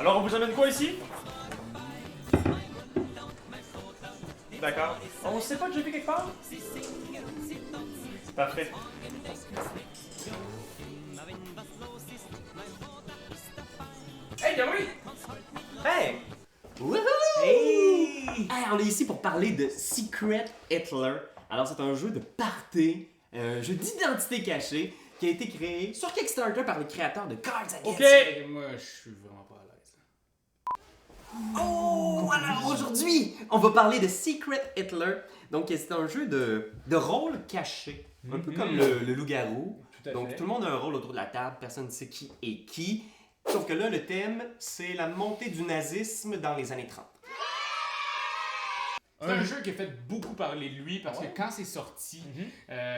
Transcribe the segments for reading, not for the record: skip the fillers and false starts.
Alors, on vous amène quoi ici? D'accord. On sait pas déjà vu quelque part? Parfait. Hey, Gary! Hey! Wouhou! Hey! Hey, on est ici pour parler de Secret Hitler. Alors, c'est un jeu de party, un jeu d'identité cachée qui a été créé sur Kickstarter par les créateurs de Cards Against Ok! Moi, je suis vraiment pas à l'aise. Oh! Alors, aujourd'hui, on va parler de Secret Hitler. Donc, c'est un jeu de rôle caché. Un peu comme le loup-garou. Tout à Donc, fait. tout le monde a un rôle autour de la table, personne ne sait qui est qui. Sauf que là, le thème, c'est la montée du nazisme dans les années 30. C'est un jeu qui a fait beaucoup parler de lui parce Ouais. que quand c'est sorti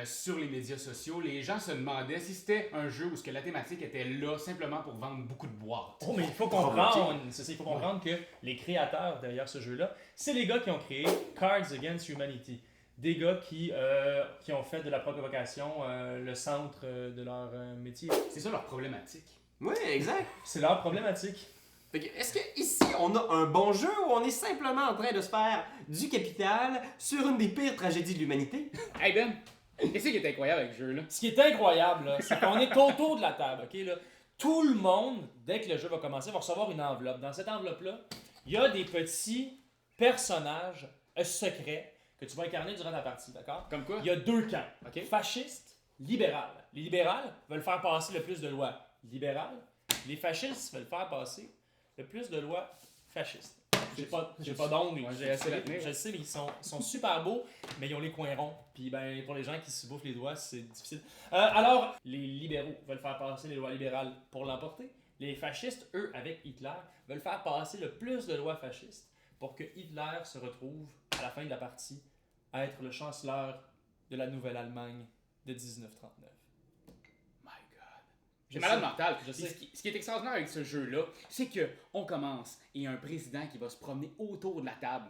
sur les médias sociaux, les gens se demandaient si c'était un jeu où ce que la thématique était là simplement pour vendre beaucoup de boîtes. Oh, mais il faut comprendre, c'est ça, il faut comprendre que les créateurs derrière ce jeu-là, c'est les gars qui ont créé Cards Against Humanity. Des gars qui ont fait de la provocation le centre de leur métier. C'est ça leur problématique. Oui, exact. C'est leur problématique. Fait que, est-ce que ici on a un bon jeu ou on est simplement en train de se faire du capital sur une des pires tragédies de l'humanité? Hey Ben, qu'est-ce qui est incroyable avec ce jeu-là? Ce qui est incroyable, là, c'est qu'on est autour de la table, ok? Là. Tout le monde, dès que le jeu va commencer, va recevoir une enveloppe. Dans cette enveloppe-là, il y a des petits personnages secrets que tu vas incarner durant la partie, d'accord? Comme quoi? Il y a deux camps, Ok. fascistes, libéral. Les libérales veulent faire passer le plus de lois libérales. Les fascistes veulent faire passer le plus de lois fascistes. J'ai pas d'ongles, Ouais, j'ai essayé c'est la tenue. je le sais, mais ils sont super beaux, mais ils ont les coins ronds. Puis ben, pour les gens qui se bouffent les doigts, c'est difficile. Alors, les libéraux veulent faire passer les lois libérales pour l'emporter. Les fascistes, eux, avec Hitler, veulent faire passer le plus de lois fascistes pour que Hitler se retrouve, à la fin de la partie, à être le chancelleur de la Nouvelle-Allemagne de 1939. My God. Je C'est malade sais. mental. Je Puis sais. Ce qui est extraordinaire avec ce jeu-là, c'est que on commence et il y a un président qui va se promener autour de la table.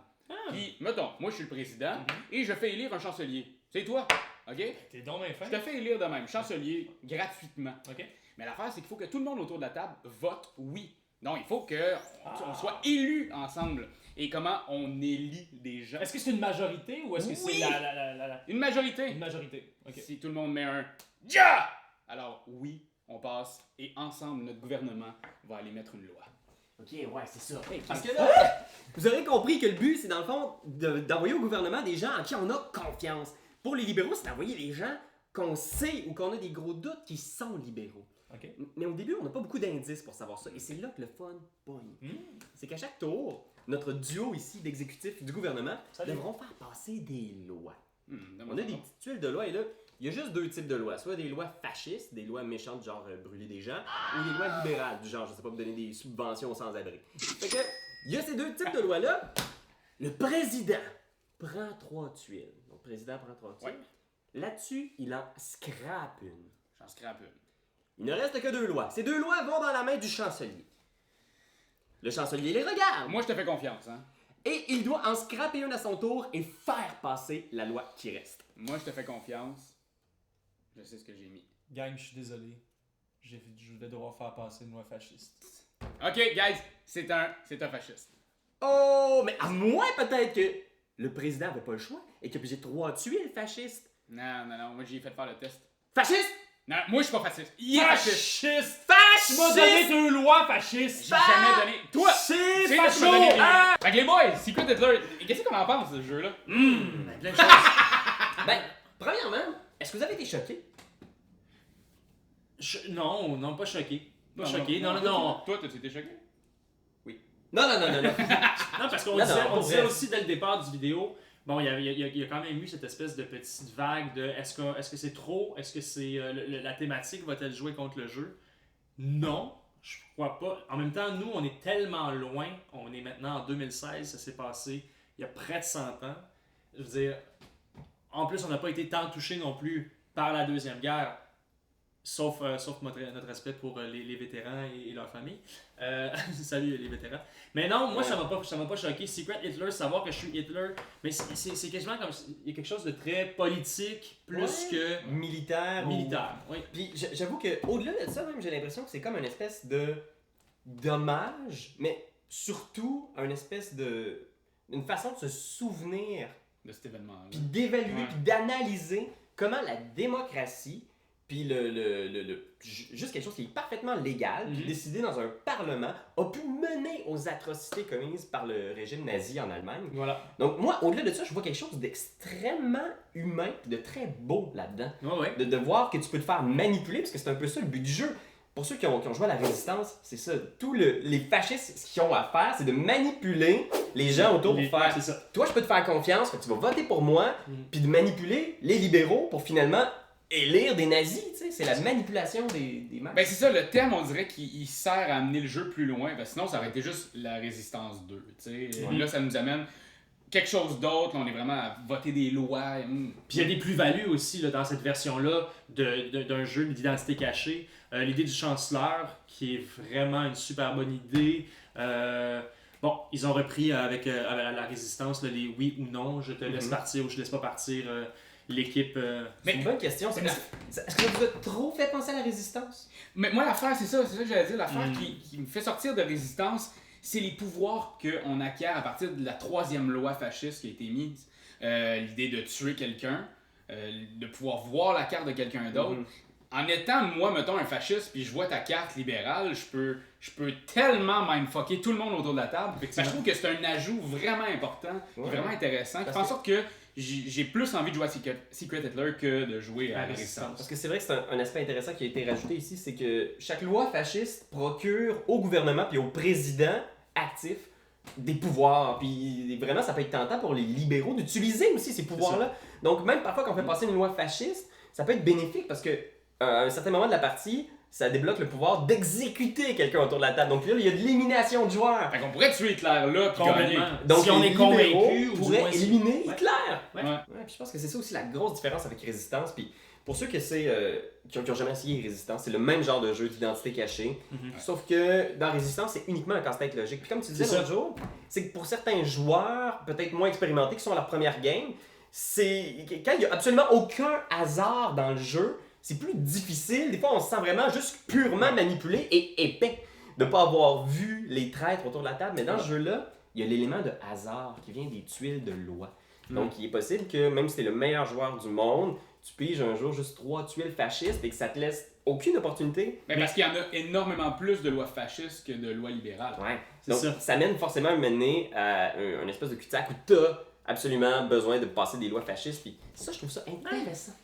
Puis, mettons, moi je suis le président et je fais élire un chancelier. C'est toi, ok? T'es donc bien Je fin. te fais élire de même, chancelier, gratuitement. OK? Mais l'affaire, c'est qu'il faut que tout le monde autour de la table vote oui. Non, il faut qu'on soit élus ensemble. Et comment on élit des gens? Est-ce que c'est une majorité ou est-ce que Oui. c'est la... Une majorité. Une majorité. OK. Si tout le monde met un « Ja », alors oui, on passe et ensemble, notre gouvernement va aller mettre une loi. Ok, ouais, c'est ça. Hey, Parce que là, vous aurez compris que le but, c'est dans le fond d'envoyer au gouvernement des gens en qui on a confiance. Pour les libéraux, c'est d'envoyer des gens qu'on sait ou qu'on a des gros doutes qui sont libéraux. OK. Mais au début, on n'a pas beaucoup d'indices pour savoir ça. Et c'est là que le fun pogne. C'est qu'à chaque tour, notre duo ici d'exécutifs du gouvernement Salut. devront faire passer des lois. donne-moi On a ça. des petites tuiles de loi et là, il y a juste deux types de lois. Soit des lois fascistes, des lois méchantes, genre brûler des gens, ou des lois libérales, du genre, je sais pas, me donner des subventions aux sans-abri. Fait que, il y a ces deux types de lois-là. Le président prend 3 tuiles. Donc, le président prend 3 tuiles. Ouais. Là-dessus, il en scrape une. J'en scrape une. Il ne reste que 2 lois. Ces 2 lois vont dans la main du chancelier. Le chancelier les regarde. Moi, je te fais confiance, hein. Et il doit en scraper une à son tour et faire passer la loi qui reste. Moi, je te fais confiance. Je sais ce que j'ai mis. Gang, je suis désolé. Je vais devoir faire passer une loi fasciste. OK, guys, c'est un fasciste. Oh, mais à moins peut-être que le président n'avait pas le choix et que j'ai 3 tuiles fascistes. Non, moi, j'ai fait faire le test. Fasciste? Non, moi, je suis pas fasciste. Il est fasciste. Fasciste! Tu Fasciste! m'as donné 2 lois fascistes! J'ai jamais donné... Toi! C'est C'est toi qui m'as facho! donné les... Ah! Fait que les boys, Secret Hitler, qu'est-ce qu'on en pense de ce jeu-là? Plein de choses. Ben, premièrement, est-ce que vous avez été choqué? Non, pas choqué. Pas choqué. Non. Toi, t'as été choqué? Non. Non, parce qu'on Non, disait, non, on pour disait vrai. aussi dès le départ du vidéo, bon, il y a quand même eu cette espèce de petite vague de est-ce que c'est trop? Est-ce que c'est la thématique va-t-elle jouer contre le jeu? Non, je crois pas. En même temps, nous, on est tellement loin. On est maintenant en 2016, ça s'est passé il y a près de 100 ans. Je veux dire, en plus, on n'a pas été tant touché non plus par la Deuxième Guerre. Sauf notre respect pour les vétérans et leurs familles. Salut les vétérans. Mais non, moi, ça m'a pas choqué. Secret Hitler, savoir que je suis Hitler, mais c'est quasiment comme... Il y a quelque chose de très politique, plus que Militaire. militaire. Oui. Puis j'avoue que au-delà de ça, même, j'ai l'impression que c'est comme une espèce de d'hommage, mais surtout une façon de se souvenir, De cet événement-là. puis d'évaluer, puis d'analyser comment la démocratie, puis juste quelque chose qui est parfaitement légal, puis décidé dans un parlement, a pu mener aux atrocités commises par le régime nazi en Allemagne. Voilà. Donc moi, au-delà de ça, je vois quelque chose d'extrêmement humain, puis de très beau là-dedans. Ouais. De voir que tu peux te faire manipuler, parce que c'est un peu ça le but du jeu. Pour ceux qui ont joué à la Résistance, c'est ça. Les fascistes, ce qu'ils ont à faire, c'est de manipuler les gens autour pour faire... C'est ça. Toi, je peux te faire confiance, que tu vas voter pour moi, puis de manipuler les libéraux pour finalement élire des nazis, tu sais. C'est la manipulation des masses. Ben c'est ça, le thème, on dirait qu'il sert à amener le jeu plus loin. Ben, sinon, ça aurait été juste la Résistance 2, tu sais. Là, ça nous amène quelque chose d'autre. On est vraiment à voter des lois. Puis il y a des plus-values aussi là, dans cette version-là d'un jeu d'identité cachée. L'idée du chancelleur, qui est vraiment une super bonne idée. Bon, ils ont repris avec la Résistance là, les oui ou non, je te laisse partir ou je laisse pas partir l'équipe. C'est une bonne question. Est-ce que ça vous a trop fait penser à la Résistance? Mais moi, l'affaire, c'est ça que j'allais dire. L'affaire qui me fait sortir de Résistance, c'est les pouvoirs qu'on acquiert à partir de la 3e loi fasciste qui a été mise. L'idée de tuer quelqu'un, de pouvoir voir la carte de quelqu'un d'autre. En étant, moi, mettons, un fasciste, puis je vois ta carte libérale, je peux tellement mindfucker tout le monde autour de la table. Je trouve que c'est un ajout vraiment important, vraiment intéressant, qui fait en sorte que j'ai plus envie de jouer à Secret Hitler que de jouer à la Résistance. Parce que c'est vrai que c'est un aspect intéressant qui a été rajouté ici, c'est que chaque loi fasciste procure au gouvernement puis au président actif des pouvoirs. Puis vraiment, ça peut être tentant pour les libéraux d'utiliser aussi ces pouvoirs-là. Donc même parfois quand on fait passer une loi fasciste, ça peut être bénéfique parce que à un certain moment de la partie, ça débloque le pouvoir d'exécuter quelqu'un autour de la table. Donc là, il y a de l'élimination de joueurs. Fait qu'on pourrait tuer Hitler là, puis gagner. Donc si on est convaincu, on pourrait éliminer Hitler. Ouais. Puis je pense que c'est ça aussi la grosse différence avec Résistance. Puis pour ceux qui ont jamais essayé Résistance, c'est le même genre de jeu d'identité cachée. Sauf que dans Résistance, c'est uniquement un casse-tête logique. Puis comme tu disais l'autre jour, c'est que pour certains joueurs, peut-être moins expérimentés, qui sont à leur première game, c'est quand il n'y a absolument aucun hasard dans le jeu, c'est plus difficile. Des fois, on se sent vraiment juste purement manipulé et épais de ne pas avoir vu les traîtres autour de la table. Mais dans ce jeu-là, il y a l'élément de hasard qui vient des tuiles de loi. Donc, il est possible que même si tu es le meilleur joueur du monde, tu piges un jour juste 3 tuiles fascistes et que ça te laisse aucune opportunité. Mais parce qu'il y en a énormément plus de lois fascistes que de lois libérales. Ouais. Donc, ça mène forcément à un espèce de cul-de-sac où tu as absolument besoin de passer des lois fascistes. Puis ça, je trouve ça intéressant.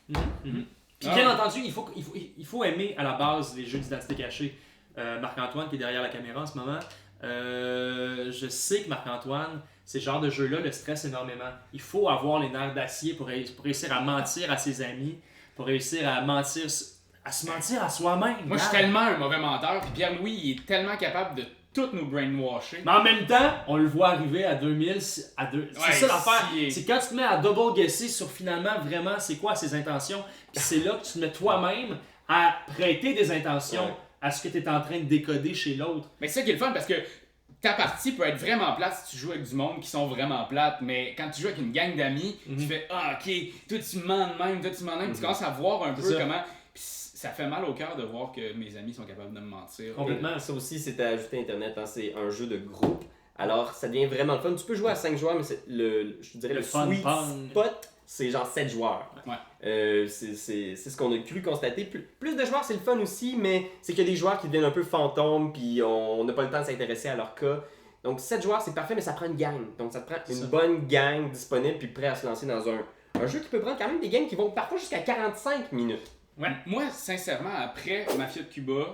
Puis bien entendu, il faut aimer à la base les jeux d'identité cachée. Marc-Antoine qui est derrière la caméra en ce moment, je sais que Marc-Antoine, ces genres de jeux-là le stressent énormément. Il faut avoir les nerfs d'acier pour réussir à mentir à ses amis, pour réussir à se mentir à soi-même. Moi, je suis tellement un mauvais menteur, puis Pierre-Louis, il est tellement capable de tout nous brainwasher. Mais en même temps, on le voit arriver à 2000, c'est ça l'affaire. C'est quand tu te mets à double guesser sur finalement vraiment c'est quoi ses intentions, puis c'est là que tu te mets toi-même à prêter des intentions à ce que tu es en train de décoder chez l'autre. Mais c'est ça qui est le fun parce que ta partie peut être vraiment plate si tu joues avec du monde qui sont vraiment plates, mais quand tu joues avec une gang d'amis, tu fais ah ok, toi tu mens de même, tu commences à voir un peu comment. Ça fait mal au cœur de voir que mes amis sont capables de me mentir. Complètement. Ça aussi, c'est à ajouter Internet. Hein. C'est un jeu de groupe. Alors, ça devient vraiment le fun. Tu peux jouer à 5 joueurs, mais je dirais le sweet spot, c'est genre 7 joueurs. Ouais. C'est ce qu'on a cru constater. Plus de joueurs, c'est le fun aussi, mais c'est qu'il y a des joueurs qui deviennent un peu fantômes, puis on n'a pas le temps de s'intéresser à leur cas. Donc, 7 joueurs, c'est parfait, mais ça prend une gang. Donc, ça te prend une bonne gang disponible, puis prêt à se lancer dans un jeu qui peut prendre quand même des games qui vont parfois jusqu'à 45 minutes. Ouais. Moi, sincèrement, après Mafia de Cuba,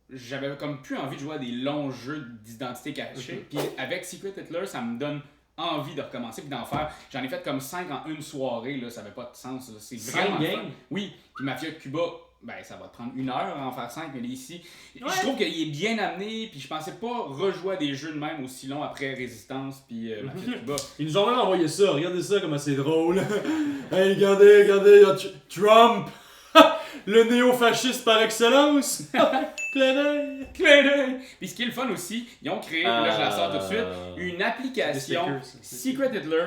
j'avais comme plus envie de jouer à des longs jeux d'identité cachée. Puis avec Secret Hitler, ça me donne envie de recommencer puis d'en faire. J'en ai fait comme 5 en une soirée, là, ça avait pas de sens. Là. C'est vraiment fun. Oui, puis Mafia de Cuba, ben ça va te prendre 1 heure à en faire 5, mais ici, je trouve qu'il est bien amené, puis je pensais pas rejouer à des jeux de même aussi longs après Résistance puis Mafia de Cuba. Ils nous ont même envoyé ça, regardez ça comment c'est drôle. Hey, regardez, il y a Trump! Le néo-fasciste par excellence! Clin d'œil! Puis ce qui est le fun aussi, ils ont créé, là je la sors tout de suite, une application Secret Hitler,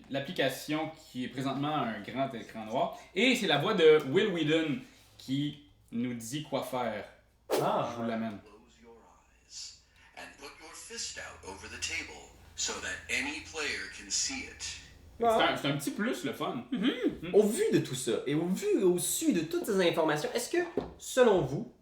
l'application qui est présentement un grand écran noir, et c'est la voix de Will Wheaton qui nous dit quoi faire. Je vous l'amène. fist out over the table so that any player can see it. C'est un petit plus, le fun. Au vu de tout ça, et au su de toutes ces informations, est-ce que, selon vous,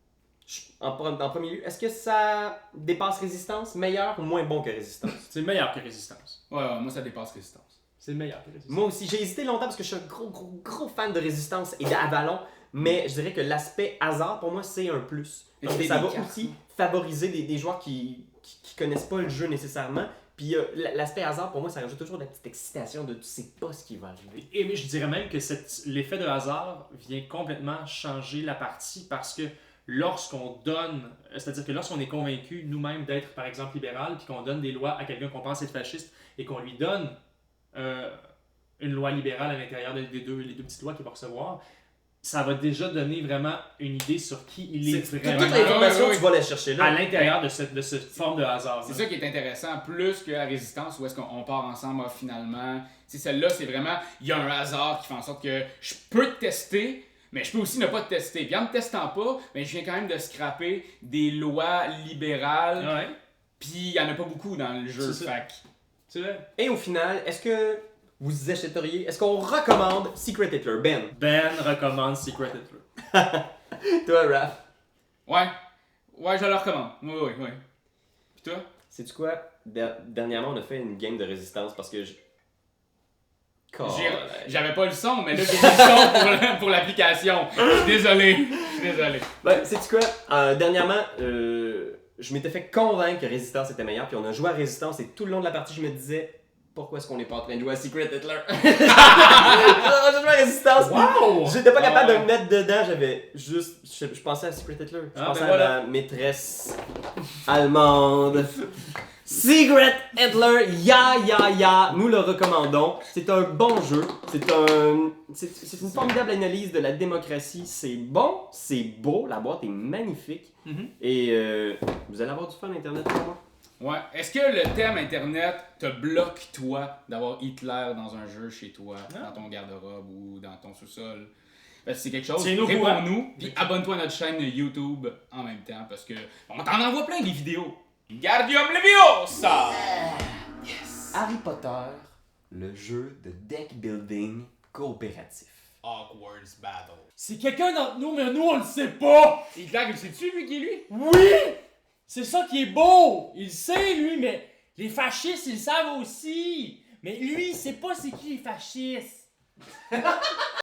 en premier lieu, est-ce que ça dépasse Résistance, meilleur ou moins bon que Résistance? C'est meilleur que Résistance. Ouais, moi ça dépasse Résistance. C'est meilleur que Résistance. Moi aussi, j'ai hésité longtemps parce que je suis un gros fan de Résistance et d'Avalon, mais je dirais que l'aspect hasard, pour moi, c'est un plus. Parce que ça va aussi favoriser des joueurs qui connaissent pas le jeu nécessairement. Puis l'aspect hasard, pour moi, ça rajoute toujours de la petite excitation de tu sais pas ce qui va arriver. Et mais je dirais même que l'effet de hasard vient complètement changer la partie parce que lorsqu'on donne, c'est-à-dire que lorsqu'on est convaincu nous-mêmes d'être, par exemple, libéral, puis qu'on donne des lois à quelqu'un qu'on pense être fasciste et qu'on lui donne une loi libérale à l'intérieur les deux petites lois qu'il va recevoir, ça va déjà donner vraiment une idée sur qui il est vraiment. Toute l'information, tu vas la chercher là. À l'intérieur de cette forme de hasard. C'est ça qui est intéressant, plus que la Résistance, où est-ce qu'on part ensemble finalement. C'est celle-là, c'est vraiment, il y a un hasard qui fait en sorte que je peux te tester, mais je peux aussi ne pas te tester. Puis en ne testant pas, mais je viens quand même de scraper des lois libérales. Ouais. Puis il n'y en a pas beaucoup dans le jeu. C'est ça. C'est vrai. Et au final, est-ce que vous achèteriez, est-ce qu'on recommande Secret Hitler? Ben recommande Secret Hitler. Toi, Raph? Ouais, je le recommande. Oui. Puis toi? Sais-tu quoi? Dernièrement, on a fait une game de Résistance parce que J'avais pas le son, mais là j'ai le son pour l'application. Je suis désolé. Ben, sais-tu quoi? Dernièrement, je m'étais fait convaincre que Résistance était meilleur, puis on a joué à Résistance et tout le long de la partie, je me disais pourquoi est-ce qu'on n'est pas en train de jouer à Secret Hitler? J'ai joué à Résistance. Wow! J'étais pas capable de me mettre dedans, j'avais juste. Je pensais à Secret Hitler. Je pensais ben à voilà. ma maîtresse allemande. Secret Hitler, ya, nous le recommandons. C'est un bon jeu. C'est une formidable analyse de la démocratie. C'est bon, c'est beau, la boîte est magnifique. Et vous allez avoir du fun Internet pour moi. Ouais. Est-ce que le thème Internet te bloque, toi, d'avoir Hitler dans un jeu chez toi, dans ton garde-robe ou dans ton sous-sol? Parce que c'est quelque chose, Tiens-nous réponds-nous, puis abonne-toi à notre chaîne YouTube en même temps, parce que on t'en envoie plein des vidéos. Wingardium Leviosa! Yes! Harry Potter, le jeu de deck building coopératif. Hogwarts Battle. C'est quelqu'un d'entre nous, mais nous on le sait pas! Hitler, il sait-tu, lui, qui est lui? Oui! C'est ça qui est beau! Il sait, lui, mais les fascistes, ils le savent aussi! Mais lui, il sait pas c'est qui les fascistes!